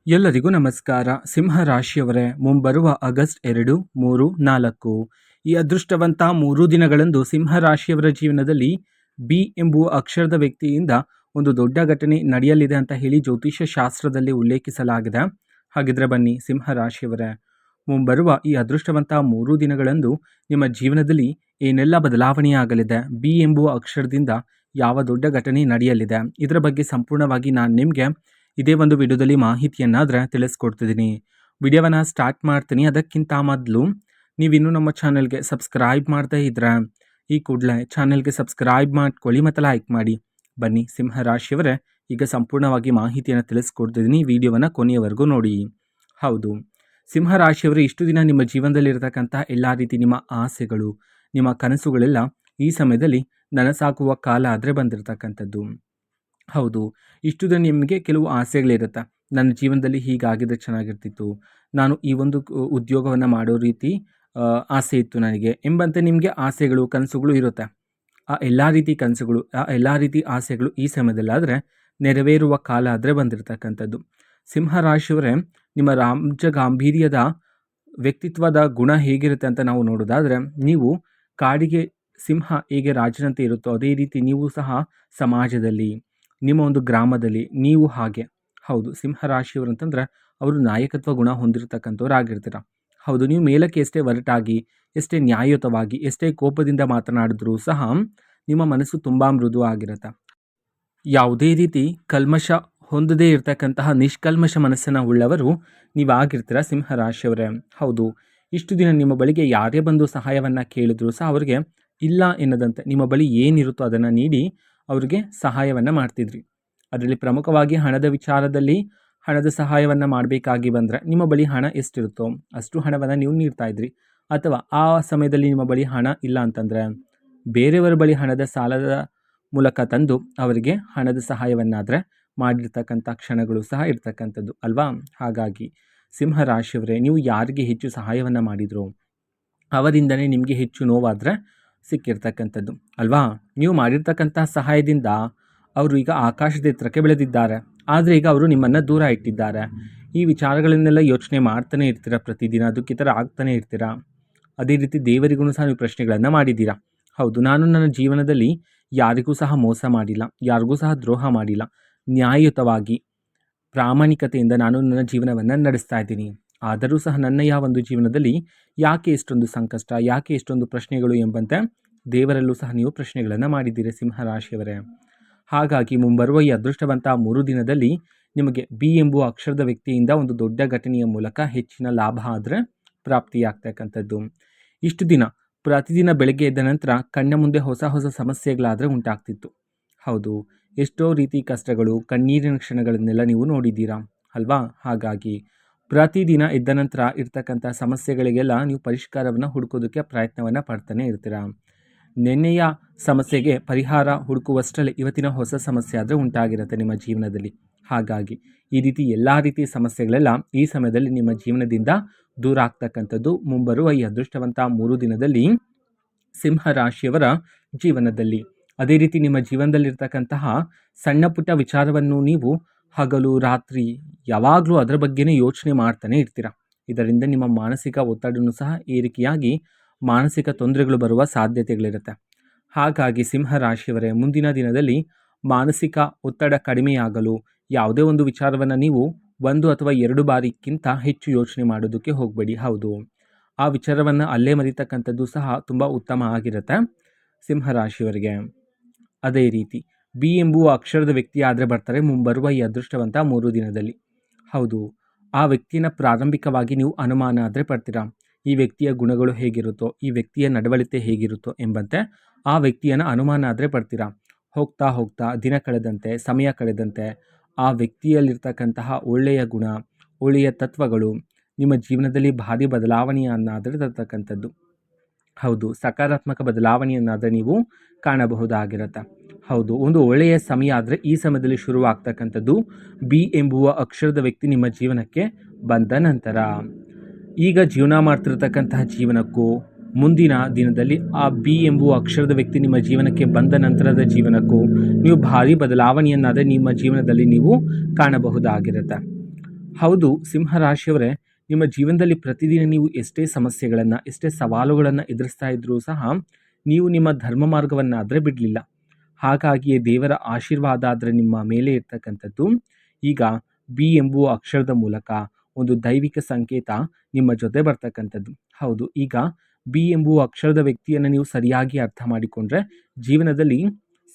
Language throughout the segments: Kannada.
ಎಲ್ಲರಿಗೂ ನಮಸ್ಕಾರ. ಸಿಂಹ ರಾಶಿಯವರೇ, ಮುಂಬರುವ ಆಗಸ್ಟ್ 2, 3, 4 ಈ ಅದೃಷ್ಟವಂತ 3 ದಿನಗಳಂದು ಸಿಂಹ ರಾಶಿಯವರ ಜೀವನದಲ್ಲಿ ಬಿ ಎಂಬುವ ಅಕ್ಷರದ ವ್ಯಕ್ತಿಯಿಂದ ಒಂದು ದೊಡ್ಡ ಘಟನೆ ನಡೆಯಲಿದೆ ಅಂತ ಹೇಳಿ ಜ್ಯೋತಿಷ್ಯ ಶಾಸ್ತ್ರದಲ್ಲಿ ಉಲ್ಲೇಖಿಸಲಾಗಿದೆ. ಹಾಗಿದ್ರೆ ಬನ್ನಿ ಸಿಂಹ ರಾಶಿಯವರೇ, ಮುಂಬರುವ ಈ ಅದೃಷ್ಟವಂತ 3 ದಿನಗಳಂದು ನಿಮ್ಮ ಜೀವನದಲ್ಲಿ ಏನೆಲ್ಲ ಬದಲಾವಣೆಯಾಗಲಿದೆ, ಬಿ ಎಂಬುವ ಅಕ್ಷರದಿಂದ ಯಾವ ದೊಡ್ಡ ಘಟನೆ ನಡೆಯಲಿದೆ, ಇದರ ಬಗ್ಗೆ ಸಂಪೂರ್ಣವಾಗಿ ನಾನು ನಿಮಗೆ ಇದೇ ಒಂದು ವಿಡಿಯೋದಲ್ಲಿ ಮಾಹಿತಿಯನ್ನಾದರೆ ತಿಳಿಸ್ಕೊಡ್ತಿದ್ದೀನಿ. ವಿಡಿಯೋವನ್ನು ಸ್ಟಾರ್ಟ್ ಮಾಡ್ತೀನಿ. ಅದಕ್ಕಿಂತ ಮೊದಲು ನೀವಿನ್ನೂ ನಮ್ಮ ಚಾನಲ್ಗೆ ಸಬ್ಸ್ಕ್ರೈಬ್ ಮಾಡದೇ ಇದ್ದರೆ ಈ ಕೂಡಲೇ ಚಾನಲ್ಗೆ ಸಬ್ಸ್ಕ್ರೈಬ್ ಮಾಡ್ಕೊಳ್ಳಿ ಮತ್ತು ಲೈಕ್ ಮಾಡಿ. ಬನ್ನಿ ಸಿಂಹ ರಾಶಿಯವರೇ, ಈಗ ಸಂಪೂರ್ಣವಾಗಿ ಮಾಹಿತಿಯನ್ನು ತಿಳಿಸ್ಕೊಡ್ತಿದ್ದೀನಿ. ವಿಡಿಯೋವನ್ನು ಕೊನೆಯವರೆಗೂ ನೋಡಿ. ಹೌದು, ಸಿಂಹ ರಾಶಿಯವರು ಇಷ್ಟು ದಿನ ನಿಮ್ಮ ಜೀವನದಲ್ಲಿರ್ತಕ್ಕಂಥ ಎಲ್ಲ ರೀತಿ ನಿಮ್ಮ ಆಸೆಗಳು, ನಿಮ್ಮ ಕನಸುಗಳೆಲ್ಲ ಈ ಸಮಯದಲ್ಲಿ ನನಸಾಗುವ ಕಾಲ ಆದರೆ ಬಂದಿರತಕ್ಕಂಥದ್ದು. ಹೌದು, ಇಷ್ಟು ದಿನ ನಿಮಗೆ ಕೆಲವು ಆಸೆಗಳಿರುತ್ತೆ. ನನ್ನ ಜೀವನದಲ್ಲಿ ಹೀಗಾಗಿದ್ರೆ ಚೆನ್ನಾಗಿರ್ತಿತ್ತು, ನಾನು ಈ ಒಂದು ಉದ್ಯೋಗವನ್ನು ಮಾಡೋ ರೀತಿ ಆಸೆ ಇತ್ತು ನನಗೆ ಎಂಬಂತೆ ನಿಮಗೆ ಆಸೆಗಳು, ಕನಸುಗಳು ಇರುತ್ತೆ. ಆ ಎಲ್ಲ ರೀತಿ ಕನಸುಗಳು, ಆ ಎಲ್ಲ ರೀತಿ ಆಸೆಗಳು ಈ ಸಮಯದಲ್ಲಾದರೆ ನೆರವೇರುವ ಕಾಲ ಆದರೆ ಬಂದಿರತಕ್ಕಂಥದ್ದು. ಸಿಂಹ ರಾಶಿಯವರೇ, ನಿಮ್ಮ ಗಾಂಭೀರ್ಯದ ವ್ಯಕ್ತಿತ್ವದ ಗುಣ ಹೇಗಿರುತ್ತೆ ಅಂತ ನಾವು ನೋಡೋದಾದರೆ, ನೀವು ಕಾಡಿಗೆ ಸಿಂಹ ಹೇಗೆ ರಾಜನಂತೆ ಇರುತ್ತೋ ಅದೇ ರೀತಿ ನೀವು ಸಹ ಸಮಾಜದಲ್ಲಿ, ನಿಮ್ಮ ಒಂದು ಗ್ರಾಮದಲ್ಲಿ ನೀವು ಹಾಗೆ. ಹೌದು, ಸಿಂಹ ರಾಶಿಯವರು ಅಂತಂದರೆ ಅವರು ನಾಯಕತ್ವ ಗುಣ ಹೊಂದಿರತಕ್ಕಂಥವ್ರು ಆಗಿರ್ತೀರ. ಹೌದು, ನೀವು ಮೇಲಕ್ಕೆ ಎಷ್ಟೇ ಒರಟಾಗಿ, ಎಷ್ಟೇ ನ್ಯಾಯಯುತವಾಗಿ, ಎಷ್ಟೇ ಕೋಪದಿಂದ ಮಾತನಾಡಿದ್ರೂ ಸಹ ನಿಮ್ಮ ಮನಸ್ಸು ತುಂಬ ಮೃದು ಆಗಿರುತ್ತೆ. ಯಾವುದೇ ರೀತಿ ಕಲ್ಮಶ ಹೊಂದದೇ ಇರತಕ್ಕಂತಹ ನಿಷ್ಕಲ್ಮಶ ಮನಸ್ಸನ್ನು ಉಳ್ಳವರು ನೀವಾಗಿರ್ತೀರ ಸಿಂಹ ರಾಶಿಯವರೇ. ಹೌದು, ಇಷ್ಟು ದಿನ ನಿಮ್ಮ ಬಳಿಗೆ ಯಾರೇ ಬಂದು ಸಹಾಯವನ್ನು ಕೇಳಿದ್ರು ಸಹ ಅವರಿಗೆ ಇಲ್ಲ ಎನ್ನದಂತೆ ನಿಮ್ಮ ಬಳಿ ಏನಿರುತ್ತೋ ಅದನ್ನು ನೀಡಿ ಅವರಿಗೆ ಸಹಾಯವನ್ನು ಮಾಡ್ತಿದ್ರಿ. ಅದರಲ್ಲಿ ಪ್ರಮುಖವಾಗಿ ಹಣದ ವಿಚಾರದಲ್ಲಿ ಹಣದ ಸಹಾಯವನ್ನು ಮಾಡಬೇಕಾಗಿ ಬಂದರೆ ನಿಮ್ಮ ಬಳಿ ಹಣ ಎಷ್ಟಿರುತ್ತೋ ಅಷ್ಟು ಹಣವನ್ನು ನೀವು ನೀಡ್ತಾ ಇದ್ರಿ. ಅಥವಾ ಆ ಸಮಯದಲ್ಲಿ ನಿಮ್ಮ ಬಳಿ ಹಣ ಇಲ್ಲ ಅಂತಂದರೆ ಬೇರೆಯವರ ಬಳಿ ಹಣದ ಸಾಲದ ಮೂಲಕ ತಂದು ಅವರಿಗೆ ಹಣದ ಸಹಾಯವನ್ನಾದರೆ ಮಾಡಿರ್ತಕ್ಕಂಥ ಕ್ಷಣಗಳು ಸಹ ಇರ್ತಕ್ಕಂಥದ್ದು ಅಲ್ವಾ. ಹಾಗಾಗಿ ಸಿಂಹ ರಾಶಿಯವರೇ, ನೀವು ಯಾರಿಗೆ ಹೆಚ್ಚು ಸಹಾಯವನ್ನು ಮಾಡಿದ್ರು ಅವರಿಂದನೇ ನಿಮಗೆ ಹೆಚ್ಚು ನೋವಾದರೆ ಸಿಕ್ಕಿರ್ತಕ್ಕಂಥದ್ದು ಅಲ್ವಾ. ನೀವು ಮಾಡಿರ್ತಕ್ಕಂಥ ಸಹಾಯದಿಂದ ಅವರು ಈಗ ಆಕಾಶದ ಎತ್ತರಕ್ಕೆ ಬೆಳೆದಿದ್ದಾರೆ, ಆದರೆ ಈಗ ಅವರು ನಿಮ್ಮನ್ನು ದೂರ ಇಟ್ಟಿದ್ದಾರೆ. ಈ ವಿಚಾರಗಳನ್ನೆಲ್ಲ ಯೋಚನೆ ಮಾಡ್ತಾನೆ ಇರ್ತೀರ, ಪ್ರತಿದಿನ ದುಃಖಿತರ ಆಗ್ತಾನೆ ಇರ್ತೀರ. ಅದೇ ರೀತಿ ದೇವರಿಗೂ ಸಹ ನೀವು ಪ್ರಶ್ನೆಗಳನ್ನು ಮಾಡಿದ್ದೀರಾ. ಹೌದು, ನಾನು ನನ್ನ ಜೀವನದಲ್ಲಿ ಯಾರಿಗೂ ಸಹ ಮೋಸ ಮಾಡಿಲ್ಲ, ಯಾರಿಗೂ ಸಹ ದ್ರೋಹ ಮಾಡಿಲ್ಲ, ನ್ಯಾಯಯುತವಾಗಿ ಪ್ರಾಮಾಣಿಕತೆಯಿಂದ ನಾನು ನನ್ನ ಜೀವನವನ್ನು ನಡೆಸ್ತಾ ಇದ್ದೀನಿ. ಆದರೂ ಸಹ ನನ್ನ ಒಂದು ಜೀವನದಲ್ಲಿ ಯಾಕೆ ಇಷ್ಟೊಂದು ಸಂಕಷ್ಟ, ಯಾಕೆ ಇಷ್ಟೊಂದು ಪ್ರಶ್ನೆಗಳು ಎಂಬಂತೆ ದೇವರಲ್ಲೂ ಸಹ ನೀವು ಪ್ರಶ್ನೆಗಳನ್ನು ಮಾಡಿದ್ದೀರಿ ಸಿಂಹ ರಾಶಿಯವರೇ. ಹಾಗಾಗಿ ಮುಂಬರುವ ಈ ಅದೃಷ್ಟವಂತ 3 ದಿನದಲ್ಲಿ ನಿಮಗೆ ಬಿ ಎಂಬುವ ಅಕ್ಷರದ ವ್ಯಕ್ತಿಯಿಂದ ಒಂದು ದೊಡ್ಡ ಘಟನೆಯ ಮೂಲಕ ಹೆಚ್ಚಿನ ಲಾಭ ಆದರೆ ಪ್ರಾಪ್ತಿಯಾಗ್ತಕ್ಕಂಥದ್ದು. ಇಷ್ಟು ದಿನ ಪ್ರತಿದಿನ ಬೆಳಗ್ಗೆ ಎದ್ದ ನಂತರ ಕಣ್ಣ ಮುಂದೆ ಹೊಸ ಹೊಸ ಸಮಸ್ಯೆಗಳಾದರೆ ಉಂಟಾಗ್ತಿತ್ತು. ಹೌದು, ಎಷ್ಟೋ ರೀತಿ ಕಷ್ಟಗಳು, ಕಣ್ಣೀರಿನ ಕ್ಷಣಗಳನ್ನೆಲ್ಲ ನೀವು ನೋಡಿದ್ದೀರಾ ಅಲ್ವಾ. ಹಾಗಾಗಿ ಪ್ರತಿದಿನ ಎದ್ದ ನಂತರ ಇರ್ತಕ್ಕಂಥ ಸಮಸ್ಯೆಗಳಿಗೆಲ್ಲ ನೀವು ಪರಿಷ್ಕಾರವನ್ನು ಹುಡುಕೋದಕ್ಕೆ ಪ್ರಯತ್ನವನ್ನು ಪಡ್ತಾನೆ ಇರ್ತೀರ. ನಿನ್ನೆಯ ಸಮಸ್ಯೆಗೆ ಪರಿಹಾರ ಹುಡುಕುವಷ್ಟರಲ್ಲಿ ಇವತ್ತಿನ ಹೊಸ ಸಮಸ್ಯೆ ಆದರೆ ಉಂಟಾಗಿರುತ್ತೆ ನಿಮ್ಮ ಜೀವನದಲ್ಲಿ. ಹಾಗಾಗಿ ಈ ರೀತಿ ಎಲ್ಲ ರೀತಿಯ ಸಮಸ್ಯೆಗಳೆಲ್ಲ ಈ ಸಮಯದಲ್ಲಿ ನಿಮ್ಮ ಜೀವನದಿಂದ ದೂರ ಆಗ್ತಕ್ಕಂಥದ್ದು ಮುಂಬರುವ ಈ ಅದೃಷ್ಟವಂತ 3 ದಿನದಲ್ಲಿ ಸಿಂಹ ರಾಶಿಯವರ ಜೀವನದಲ್ಲಿ. ಅದೇ ರೀತಿ ನಿಮ್ಮ ಜೀವನದಲ್ಲಿರ್ತಕ್ಕಂತಹ ಸಣ್ಣ ಪುಟ್ಟ ವಿಚಾರವನ್ನು ನೀವು ಹಗಲು ರಾತ್ರಿ ಯಾವಾಗಲೂ ಅದರ ಬಗ್ಗೆನೇ ಯೋಚನೆ ಮಾಡ್ತಾನೆ ಇರ್ತೀರ. ಇದರಿಂದ ನಿಮ್ಮ ಮಾನಸಿಕ ಒತ್ತಡನೂ ಸಹ ಏರಿಕೆಯಾಗಿ ಮಾನಸಿಕ ತೊಂದರೆಗಳು ಬರುವ ಸಾಧ್ಯತೆಗಳಿರುತ್ತೆ. ಹಾಗಾಗಿ ಸಿಂಹ ರಾಶಿಯವರೇ, ಮುಂದಿನ ದಿನದಲ್ಲಿ ಮಾನಸಿಕ ಒತ್ತಡ ಕಡಿಮೆಯಾಗಲು ಯಾವುದೇ ಒಂದು ವಿಚಾರವನ್ನು ನೀವು 1 ಅಥವಾ 2 ಬಾರಿಗಿಂತ ಹೆಚ್ಚು ಯೋಚನೆ ಮಾಡೋದಕ್ಕೆ ಹೋಗಬೇಡಿ. ಹೌದು, ಆ ವಿಚಾರವನ್ನು ಅಲ್ಲೇ ಮರಿತಕ್ಕಂಥದ್ದು ಸಹ ತುಂಬ ಉತ್ತಮ ಆಗಿರುತ್ತೆ ಸಿಂಹ ರಾಶಿಯವರಿಗೆ. ಅದೇ ರೀತಿ ಬಿ ಎಂಬುವ ಅಕ್ಷರದ ವ್ಯಕ್ತಿ ಆದರೆ ಬರ್ತಾರೆ ಮುಂಬರುವ ಈ ಅದೃಷ್ಟವಂತ 3 ದಿನದಲ್ಲಿ. ಹೌದು, ಆ ವ್ಯಕ್ತಿನ ಪ್ರಾರಂಭಿಕವಾಗಿ ನೀವು ಅನುಮಾನ ಆದರೆ ಪಡ್ತೀರಾ. ಈ ವ್ಯಕ್ತಿಯ ಗುಣಗಳು ಹೇಗಿರುತ್ತೋ, ಈ ವ್ಯಕ್ತಿಯ ನಡವಳಿಕೆ ಹೇಗಿರುತ್ತೋ ಎಂಬಂತೆ ಆ ವ್ಯಕ್ತಿಯನ್ನು ಅನುಮಾನ ಆದರೆ ಪಡ್ತೀರಾ. ಹೋಗ್ತಾ ಹೋಗ್ತಾ ದಿನ ಕಳೆದಂತೆ, ಸಮಯ ಕಳೆದಂತೆ ಆ ವ್ಯಕ್ತಿಯಲ್ಲಿರ್ತಕ್ಕಂತಹ ಒಳ್ಳೆಯ ಗುಣ, ಒಳ್ಳೆಯ ತತ್ವಗಳು ನಿಮ್ಮ ಜೀವನದಲ್ಲಿ ಭಾರಿ ಬದಲಾವಣೆಯನ್ನಾದರೆ ತರ್ತಕ್ಕಂಥದ್ದು. ಹೌದು, ಸಕಾರಾತ್ಮಕ ಬದಲಾವಣೆಯನ್ನಾದರೆ ನೀವು ಕಾಣಬಹುದಾಗಿರುತ್ತೆ. ಹೌದು, ಒಂದು ಒಳ್ಳೆಯ ಸಮಯ ಆದರೆ ಈ ಸಮಯದಲ್ಲಿ ಶುರುವಾಗ್ತಕ್ಕಂಥದ್ದು ಬಿ ಎಂಬುವ ಅಕ್ಷರದ ವ್ಯಕ್ತಿ ನಿಮ್ಮ ಜೀವನಕ್ಕೆ ಬಂದ ನಂತರ. ಈಗ ಜೀವನ ಮಾಡ್ತಿರ್ತಕ್ಕಂತಹ ಜೀವನಕ್ಕೂ ಮುಂದಿನ ದಿನದಲ್ಲಿ ಆ ಬಿ ಎಂಬುವ ಅಕ್ಷರದ ವ್ಯಕ್ತಿ ನಿಮ್ಮ ಜೀವನಕ್ಕೆ ಬಂದ ನಂತರದ ಜೀವನಕ್ಕೂ ನೀವು ಭಾರಿ ಬದಲಾವಣೆಯನ್ನಾದರೆ ನಿಮ್ಮ ಜೀವನದಲ್ಲಿ ನೀವು ಕಾಣಬಹುದಾಗಿರುತ್ತೆ. ಹೌದು, ಸಿಂಹರಾಶಿಯವರೇ, ನಿಮ್ಮ ಜೀವನದಲ್ಲಿ ಪ್ರತಿದಿನ ನೀವು ಎಷ್ಟೇ ಸಮಸ್ಯೆಗಳನ್ನು, ಎಷ್ಟೇ ಸವಾಲುಗಳನ್ನು ಎದುರಿಸ್ತಾ ಇದ್ರೂ ಸಹ ನೀವು ನಿಮ್ಮ ಧರ್ಮ ಮಾರ್ಗವನ್ನಾದರೆ ಬಿಡಲಿಲ್ಲ. ಹಾಗಾಗಿಯೇ ದೇವರ ಆಶೀರ್ವಾದ ಆದರೆ ನಿಮ್ಮ ಮೇಲೆ ಇರ್ತಕ್ಕಂಥದ್ದು. ಈಗ ಬಿ ಎಂಬುವ ಅಕ್ಷರದ ಮೂಲಕ ಒಂದು ದೈವಿಕ ಸಂಕೇತ ನಿಮ್ಮ ಜೊತೆ ಬರ್ತಕ್ಕಂಥದ್ದು. ಹೌದು, ಈಗ ಬಿ ಎಂಬುವ ಅಕ್ಷರದ ವ್ಯಕ್ತಿಯನ್ನು ನೀವು ಸರಿಯಾಗಿ ಅರ್ಥ ಮಾಡಿಕೊಂಡ್ರೆ ಜೀವನದಲ್ಲಿ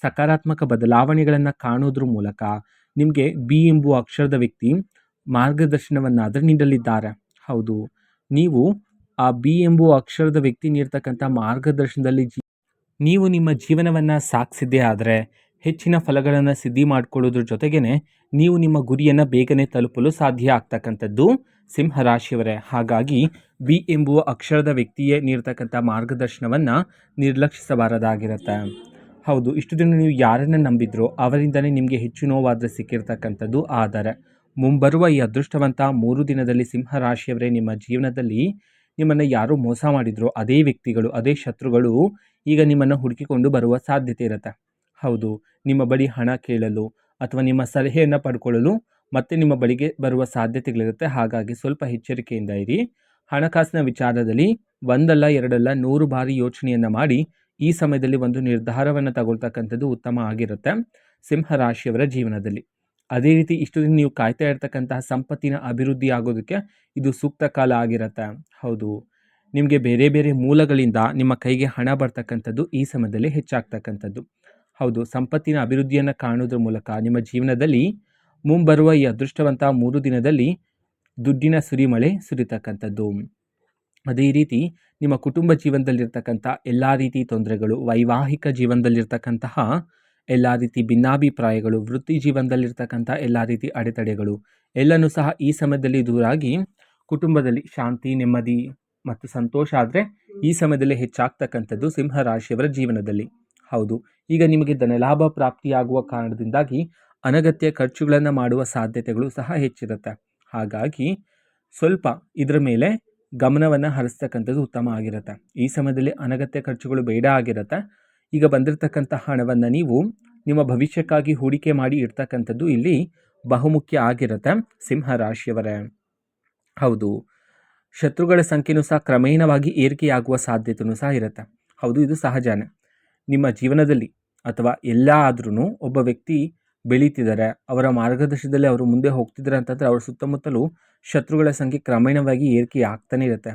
ಸಕಾರಾತ್ಮಕ ಬದಲಾವಣೆಗಳನ್ನು ಕಾಣೋದ್ರ ಮೂಲಕ ನಿಮಗೆ ಬಿ ಎಂಬುವ ಅಕ್ಷರದ ವ್ಯಕ್ತಿ ಮಾರ್ಗದರ್ಶನವನ್ನಾದರೂ ನೀಡಲಿದ್ದಾರೆ. ಹೌದು, ನೀವು ಆ ಬಿ ಎಂಬುವ ಅಕ್ಷರದ ವ್ಯಕ್ತಿ ನೀಡ್ತಕ್ಕಂಥ ಮಾರ್ಗದರ್ಶನದಲ್ಲಿ ನೀವು ನಿಮ್ಮ ಜೀವನವನ್ನು ಸಾಗಿಸಿದ್ದೇ ಆದರೆ ಹೆಚ್ಚಿನ ಫಲಗಳನ್ನು ಸಿದ್ಧಿ ಮಾಡಿಕೊಳ್ಳೋದ್ರ ಜೊತೆಗೇ ನೀವು ನಿಮ್ಮ ಗುರಿಯನ್ನು ಬೇಗನೆ ತಲುಪಲು ಸಾಧ್ಯ ಆಗ್ತಕ್ಕಂಥದ್ದು ಸಿಂಹರಾಶಿಯವರೇ. ಹಾಗಾಗಿ ಬಿ ಎಂಬುವ ಅಕ್ಷರದ ವ್ಯಕ್ತಿಯೇ ನೀಡ್ತಕ್ಕಂಥ ಮಾರ್ಗದರ್ಶನವನ್ನು ನಿರ್ಲಕ್ಷಿಸಬಾರದಾಗಿರುತ್ತೆ. ಹೌದು, ಇಷ್ಟು ದಿನ ನೀವು ಯಾರನ್ನು ನಂಬಿದ್ರೋ ಅವರಿಂದನೇ ನಿಮಗೆ ಹೆಚ್ಚು ನೋವಾದರೆ ಸಿಕ್ಕಿರ್ತಕ್ಕಂಥದ್ದು. ಆದರೆ ಮುಂಬರುವ ಈ ಅದೃಷ್ಟವಂತ 3 ದಿನದಲ್ಲಿ ಸಿಂಹರಾಶಿಯವರೇ, ನಿಮ್ಮ ಜೀವನದಲ್ಲಿ ನಿಮ್ಮನ್ನು ಯಾರು ಮೋಸ ಮಾಡಿದ್ರೋ ಅದೇ ವ್ಯಕ್ತಿಗಳು, ಅದೇ ಶತ್ರುಗಳು ಈಗ ನಿಮ್ಮನ್ನು ಹುಡುಕಿಕೊಂಡು ಬರುವ ಸಾಧ್ಯತೆ ಇರುತ್ತೆ. ಹೌದು, ನಿಮ್ಮ ಬಳಿ ಹಣ ಕೇಳಲು ಅಥವಾ ನಿಮ್ಮ ಸಲಹೆಯನ್ನು ಪಡ್ಕೊಳ್ಳಲು ಮತ್ತೆ ನಿಮ್ಮ ಬಳಿಗೆ ಬರುವ ಸಾಧ್ಯತೆಗಳಿರುತ್ತೆ. ಹಾಗಾಗಿ ಸ್ವಲ್ಪ ಎಚ್ಚರಿಕೆಯಿಂದ ಇರಿ. ಹಣಕಾಸಿನ ವಿಚಾರದಲ್ಲಿ ಒಂದಲ್ಲ ಎರಡಲ್ಲ 100 ಬಾರಿ ಯೋಚನೆಯನ್ನು ಮಾಡಿ ಈ ಸಮಯದಲ್ಲಿ ಒಂದು ನಿರ್ಧಾರವನ್ನು ತಗೊಳ್ತಕ್ಕಂಥದ್ದು ಉತ್ತಮ ಆಗಿರುತ್ತೆ ಸಿಂಹರಾಶಿಯವರ ಜೀವನದಲ್ಲಿ. ಅದೇ ರೀತಿ ಇಷ್ಟು ದಿನ ನೀವು ಕಾಯ್ತಾ ಇರ್ತಕ್ಕಂತಹ ಸಂಪತ್ತಿನ ಅಭಿವೃದ್ಧಿ ಆಗೋದಕ್ಕೆ ಇದು ಸೂಕ್ತ ಕಾಲ ಆಗಿರುತ್ತೆ. ಹೌದು, ನಿಮಗೆ ಬೇರೆ ಬೇರೆ ಮೂಲಗಳಿಂದ ನಿಮ್ಮ ಕೈಗೆ ಹಣ ಬರ್ತಕ್ಕಂಥದ್ದು ಈ ಸಮಯದಲ್ಲಿ ಹೆಚ್ಚಾಗ್ತಕ್ಕಂಥದ್ದು. ಹೌದು, ಸಂಪತ್ತಿನ ಅಭಿವೃದ್ಧಿಯನ್ನು ಕಾಣೋದ್ರ ಮೂಲಕ ನಿಮ್ಮ ಜೀವನದಲ್ಲಿ ಮುಂಬರುವ ಈ ಅದೃಷ್ಟವಂತ 3 ದಿನದಲ್ಲಿ ದುಡ್ಡಿನ ಸುರಿಮಳೆ ಸುರಿತಕ್ಕಂಥದ್ದು. ಅದೇ ರೀತಿ ನಿಮ್ಮ ಕುಟುಂಬ ಜೀವನದಲ್ಲಿರ್ತಕ್ಕಂಥ ಎಲ್ಲ ರೀತಿ ತೊಂದರೆಗಳು, ವೈವಾಹಿಕ ಜೀವನದಲ್ಲಿರ್ತಕ್ಕಂತಹ ಎಲ್ಲ ರೀತಿ ಭಿನ್ನಾಭಿಪ್ರಾಯಗಳು, ವೃತ್ತಿ ಜೀವನದಲ್ಲಿರ್ತಕ್ಕಂಥ ಎಲ್ಲ ರೀತಿ ಅಡೆತಡೆಗಳು ಎಲ್ಲನೂ ಸಹ ಈ ಸಮಯದಲ್ಲಿ ದೂರಾಗಿ ಕುಟುಂಬದಲ್ಲಿ ಶಾಂತಿ, ನೆಮ್ಮದಿ ಮತ್ತು ಸಂತೋಷ ಆದರೆ ಈ ಸಮಯದಲ್ಲಿ ಹೆಚ್ಚಾಗ್ತಕ್ಕಂಥದ್ದು ಸಿಂಹರಾಶಿಯವರ ಜೀವನದಲ್ಲಿ. ಹೌದು, ಈಗ ನಿಮಗೆ ಧನಲಾಭ ಪ್ರಾಪ್ತಿಯಾಗುವ ಕಾರಣದಿಂದಾಗಿ ಅನಗತ್ಯ ಖರ್ಚುಗಳನ್ನು ಮಾಡುವ ಸಾಧ್ಯತೆಗಳು ಸಹ ಹೆಚ್ಚಿರುತ್ತೆ. ಹಾಗಾಗಿ ಸ್ವಲ್ಪ ಇದರ ಮೇಲೆ ಗಮನವನ್ನು ಹರಿಸ್ತಕ್ಕಂಥದ್ದು ಉತ್ತಮ ಆಗಿರುತ್ತೆ. ಈ ಸಮಯದಲ್ಲಿ ಅನಗತ್ಯ ಖರ್ಚುಗಳು ಬೇಡ ಆಗಿರುತ್ತೆ. ಈಗ ಬಂದಿರತಕ್ಕಂಥ ಹಣವನ್ನು ನೀವು ನಿಮ್ಮ ಭವಿಷ್ಯಕ್ಕಾಗಿ ಹೂಡಿಕೆ ಮಾಡಿ ಇಡ್ತಕ್ಕಂಥದ್ದು ಇಲ್ಲಿ ಬಹುಮುಖ್ಯ ಆಗಿರುತ್ತೆ ಸಿಂಹರಾಶಿಯವರೇ. ಹೌದು, ಶತ್ರುಗಳ ಸಂಖ್ಯೆಯೂ ಸಹ ಕ್ರಮೇಣವಾಗಿ ಏರಿಕೆಯಾಗುವ ಸಾಧ್ಯತೆಯೂ ಸಹ ಇರುತ್ತೆ. ಹೌದು, ಇದು ಸಹಜನೇ. ನಿಮ್ಮ ಜೀವನದಲ್ಲಿ ಅಥವಾ ಎಲ್ಲ ಆದ್ರೂ ಒಬ್ಬ ವ್ಯಕ್ತಿ ಬೆಳೀತಿದ್ದಾರೆ, ಅವರ ಮಾರ್ಗದರ್ಶನದಲ್ಲಿ ಅವರು ಮುಂದೆ ಹೋಗ್ತಿದ್ದಾರೆ ಅಂತಂದರೆ ಅವರ ಸುತ್ತಮುತ್ತಲೂ ಶತ್ರುಗಳ ಸಂಖ್ಯೆ ಕ್ರಮೇಣವಾಗಿ ಏರಿಕೆ ಆಗ್ತಾನೆ ಇರುತ್ತೆ.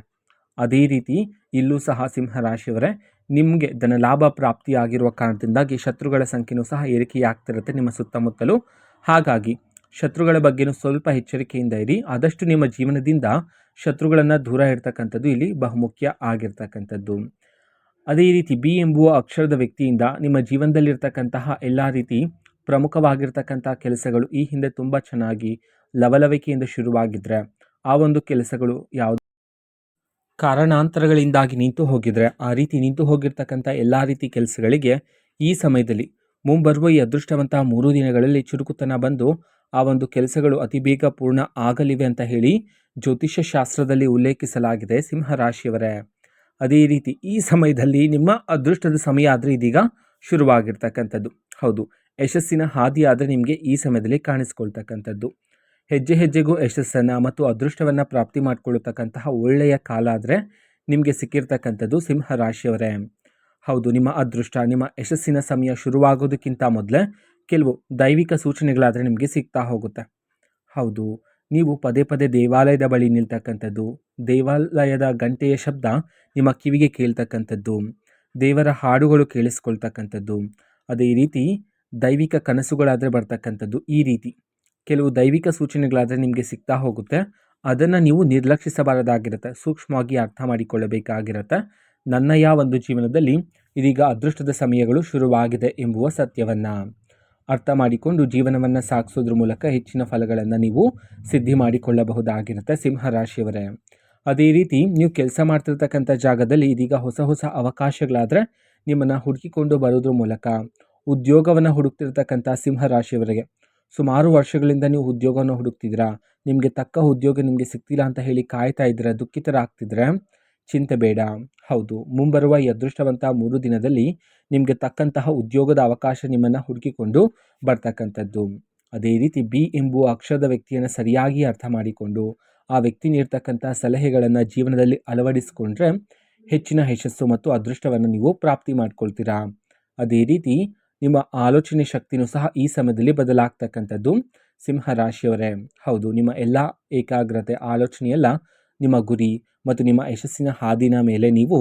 ಅದೇ ರೀತಿ ಇಲ್ಲೂ ಸಹ ಸಿಂಹರಾಶಿಯವರೇ, ನಿಮಗೆ ಧನಲಾಭ ಪ್ರಾಪ್ತಿಯಾಗಿರುವ ಕಾರಣದಿಂದಾಗಿ ಶತ್ರುಗಳ ಸಂಖ್ಯೆಯೂ ಸಹ ಏರಿಕೆಯಾಗ್ತಿರುತ್ತೆ ನಿಮ್ಮ ಸುತ್ತಮುತ್ತಲೂ. ಹಾಗಾಗಿ ಶತ್ರುಗಳ ಬಗ್ಗೆನೂ ಸ್ವಲ್ಪ ಎಚ್ಚರಿಕೆಯಿಂದ ಇರಿ. ಆದಷ್ಟು ನಿಮ್ಮ ಜೀವನದಿಂದ ಶತ್ರುಗಳನ್ನು ದೂರ ಇಡ್ತಕ್ಕಂಥದ್ದು ಇಲ್ಲಿ ಬಹುಮುಖ್ಯ ಆಗಿರ್ತಕ್ಕಂಥದ್ದು. ಅದೇ ರೀತಿ ಬಿ ಎಂಬುವ ಅಕ್ಷರದ ವ್ಯಕ್ತಿಯಿಂದ ನಿಮ್ಮ ಜೀವನದಲ್ಲಿರ್ತಕ್ಕಂತಹ ಎಲ್ಲ ರೀತಿ ಪ್ರಮುಖವಾಗಿರ್ತಕ್ಕಂಥ ಕೆಲಸಗಳು ಈ ಹಿಂದೆ ತುಂಬ ಚೆನ್ನಾಗಿ ಲವಲವಿಕೆಯಿಂದ ಶುರುವಾಗಿದ್ದರೆ ಆ ಒಂದು ಕೆಲಸಗಳು ಯಾವುದು ಕಾರಣಾಂತರಗಳಿಂದಾಗಿ ನಿಂತು ಹೋಗಿದ್ರೆ, ಆ ರೀತಿ ನಿಂತು ಹೋಗಿರ್ತಕ್ಕಂಥ ಎಲ್ಲ ರೀತಿ ಕೆಲಸಗಳಿಗೆ ಈ ಸಮಯದಲ್ಲಿ ಮುಂಬರುವ ಈ ಅದೃಷ್ಟವಂತ 3 ದಿನಗಳಲ್ಲಿ ಚುರುಕುತನ ಬಂದು ಆ ಒಂದು ಕೆಲಸಗಳು ಅತಿ ಬೇಗ ಪೂರ್ಣ ಆಗಲಿವೆ ಅಂತ ಹೇಳಿ ಜ್ಯೋತಿಷ್ಯ ಶಾಸ್ತ್ರದಲ್ಲಿ ಉಲ್ಲೇಖಿಸಲಾಗಿದೆ ಸಿಂಹರಾಶಿಯವರೇ. ಅದೇ ರೀತಿ ಈ ಸಮಯದಲ್ಲಿ ನಿಮ್ಮ ಅದೃಷ್ಟದ ಸಮಯ ಆದರೆ ಇದೀಗ ಶುರುವಾಗಿರ್ತಕ್ಕಂಥದ್ದು. ಹೌದು, ಯಶಸ್ಸಿನ ಹಾದಿ ಆದರೆ ನಿಮಗೆ ಈ ಸಮಯದಲ್ಲಿ ಕಾಣಿಸ್ಕೊಳ್ತಕ್ಕಂಥದ್ದು. ಹೆಜ್ಜೆ ಹೆಜ್ಜೆಗೂ ಯಶಸ್ಸನ್ನು ಮತ್ತು ಅದೃಷ್ಟವನ್ನು ಪ್ರಾಪ್ತಿ ಮಾಡಿಕೊಳ್ಳತಕ್ಕಂತಹ ಒಳ್ಳೆಯ ಕಾಲ ಆದರೆ ನಿಮಗೆ ಸಿಕ್ಕಿರ್ತಕ್ಕಂಥದ್ದು ಸಿಂಹರಾಶಿಯವರೇ. ಹೌದು, ನಿಮ್ಮ ಅದೃಷ್ಟ, ನಿಮ್ಮ ಯಶಸ್ಸಿನ ಸಮಯ ಶುರುವಾಗೋದಕ್ಕಿಂತ ಮೊದಲೇ ಕೆಲವು ದೈವಿಕ ಸೂಚನೆಗಳಾದರೆ ನಿಮಗೆ ಸಿಗ್ತಾ ಹೋಗುತ್ತೆ. ಹೌದು, ನೀವು ಪದೇ ಪದೇ ದೇವಾಲಯದ ಬಳಿ ನಿಲ್ತಕ್ಕಂಥದ್ದು, ದೇವಾಲಯದ ಗಂಟೆಯ ಶಬ್ದ ನಿಮ್ಮ ಕಿವಿಗೆ ಕೇಳ್ತಕ್ಕಂಥದ್ದು, ದೇವರ ಹಾಡುಗಳು ಕೇಳಿಸ್ಕೊಳ್ತಕ್ಕಂಥದ್ದು, ಅದೇ ರೀತಿ ದೈವಿಕ ಕನಸುಗಳಾದರೆ ಬರ್ತಕ್ಕಂಥದ್ದು, ಈ ರೀತಿ ಕೆಲವು ದೈವಿಕ ಸೂಚನೆಗಳಾದರೆ ನಿಮಗೆ ಸಿಗ್ತಾ ಹೋಗುತ್ತೆ. ಅದನ್ನು ನೀವು ನಿರ್ಲಕ್ಷಿಸಬಾರದಾಗಿರುತ್ತೆ, ಸೂಕ್ಷ್ಮವಾಗಿ ಅರ್ಥ ಮಾಡಿಕೊಳ್ಳಬೇಕಾಗಿರುತ್ತೆ. ನನ್ನಯ ಒಂದು ಜೀವನದಲ್ಲಿ ಇದೀಗ ಅದೃಷ್ಟದ ಸಮಯಗಳು ಶುರುವಾಗಿದೆ ಎಂಬುವ ಸತ್ಯವನ್ನು ಅರ್ಥ ಮಾಡಿಕೊಂಡು ಜೀವನವನ್ನು ಸಾಗಿಸೋದ್ರ ಮೂಲಕ ಹೆಚ್ಚಿನ ಫಲಗಳನ್ನು ನೀವು ಸಿದ್ಧಿ ಮಾಡಿಕೊಳ್ಳಬಹುದಾಗಿರುತ್ತೆ ಸಿಂಹರಾಶಿಯವರೇ. ಅದೇ ರೀತಿ ನೀವು ಕೆಲಸ ಮಾಡ್ತಿರ್ತಕ್ಕಂಥ ಜಾಗದಲ್ಲಿ ಇದೀಗ ಹೊಸ ಹೊಸ ಅವಕಾಶಗಳಾದರೆ ನಿಮ್ಮನ್ನು ಹುಡುಕಿಕೊಂಡು ಬರೋದ್ರ ಮೂಲಕ ಉದ್ಯೋಗವನ್ನು ಹುಡುಕ್ತಿರ್ತಕ್ಕಂಥ ಸಿಂಹರಾಶಿಯವರಿಗೆ ಸುಮಾರು ವರ್ಷಗಳಿಂದ ನೀವು ಉದ್ಯೋಗವನ್ನು ಹುಡುಕ್ತಿದ್ದೀರಾ, ನಿಮಗೆ ತಕ್ಕ ಉದ್ಯೋಗ ನಿಮಗೆ ಸಿಗ್ತಿಲ್ಲ ಅಂತ ಹೇಳಿ ಕಾಯ್ತಾ ಇದ್ದೀರಾ, ದುಃಖಿತರಾಗ್ತಿದ್ರೆ ಚಿಂತೆ ಬೇಡ. ಹೌದು, ಮುಂಬರುವ ಈ ಅದೃಷ್ಟವಂತ 3 ದಿನದಲ್ಲಿ ನಿಮಗೆ ತಕ್ಕಂತಹ ಉದ್ಯೋಗದ ಅವಕಾಶ ನಿಮ್ಮನ್ನು ಹುಡುಕಿಕೊಂಡು ಬರ್ತಕ್ಕಂಥದ್ದು. ಅದೇ ರೀತಿ ಬಿ ಎಂಬುವ ಅಕ್ಷರದ ವ್ಯಕ್ತಿಯನ್ನು ಸರಿಯಾಗಿ ಅರ್ಥ ಮಾಡಿಕೊಂಡು ಆ ವ್ಯಕ್ತಿ ನೀಡ್ತಕ್ಕಂಥ ಸಲಹೆಗಳನ್ನು ಜೀವನದಲ್ಲಿ ಅಳವಡಿಸಿಕೊಂಡ್ರೆ ಹೆಚ್ಚಿನ ಯಶಸ್ಸು ಮತ್ತು ಅದೃಷ್ಟವನ್ನು ನೀವು ಪ್ರಾಪ್ತಿ ಮಾಡ್ಕೊಳ್ತೀರಾ. ಅದೇ ರೀತಿ ನಿಮ್ಮ ಆಲೋಚನೆ ಶಕ್ತಿನೂ ಸಹ ಈ ಸಮಯದಲ್ಲಿ ಬದಲಾಗ್ತಕ್ಕಂಥದ್ದು ಸಿಂಹರಾಶಿಯವರೇ. ಹೌದು, ನಿಮ್ಮ ಎಲ್ಲ ಏಕಾಗ್ರತೆ ಆಲೋಚನೆಯೆಲ್ಲ ನಿಮ್ಮ ಗುರಿ ಮತ್ತು ನಿಮ್ಮ ಯಶಸ್ಸಿನ ಹಾದಿನ ಮೇಲೆ ನೀವು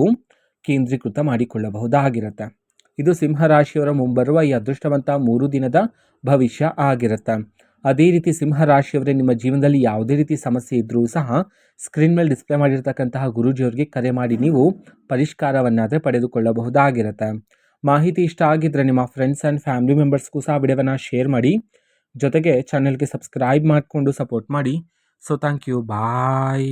ಕೇಂದ್ರೀಕೃತ ಮಾಡಿಕೊಳ್ಳಬಹುದಾಗಿರುತ್ತೆ. ಇದು ಸಿಂಹರಾಶಿಯವರ ಮುಂಬರುವ ಈ ಅದೃಷ್ಟವಂತ 3 ದಿನದ ಭವಿಷ್ಯ ಆಗಿರುತ್ತೆ. ಅದೇ ರೀತಿ ಸಿಂಹರಾಶಿಯವರೇ, ನಿಮ್ಮ ಜೀವನದಲ್ಲಿ ಯಾವುದೇ ರೀತಿ ಸಮಸ್ಯೆ ಇದ್ದರೂ ಸಹ ಸ್ಕ್ರೀನ್ ಮೇಲೆ ಡಿಸ್ಪ್ಲೇ ಮಾಡಿರ್ತಕ್ಕಂತಹ ಗುರೂಜಿಯವರಿಗೆ ಕರೆ ಮಾಡಿ ನೀವು ಪರಿಷ್ಕಾರವನ್ನಾದರೆ ಪಡೆದುಕೊಳ್ಳಬಹುದಾಗಿರುತ್ತೆ. ಮಾಹಿತಿ ಇಷ್ಟ ಆಗಿದ್ದರೆ ನಿಮ್ಮ ಫ್ರೆಂಡ್ಸ್ ಆ್ಯಂಡ್ ಫ್ಯಾಮಿಲಿ ಮೆಂಬರ್ಸ್ಗೂ ಸಹ ವಿಡಿಯೋವನ್ನು ಶೇರ್ ಮಾಡಿ, ಜೊತೆಗೆ ಚಾನೆಲ್ಗೆ ಸಬ್ಸ್ಕ್ರೈಬ್ ಮಾಡಿಕೊಂಡು ಸಪೋರ್ಟ್ ಮಾಡಿ. So thank you, bye.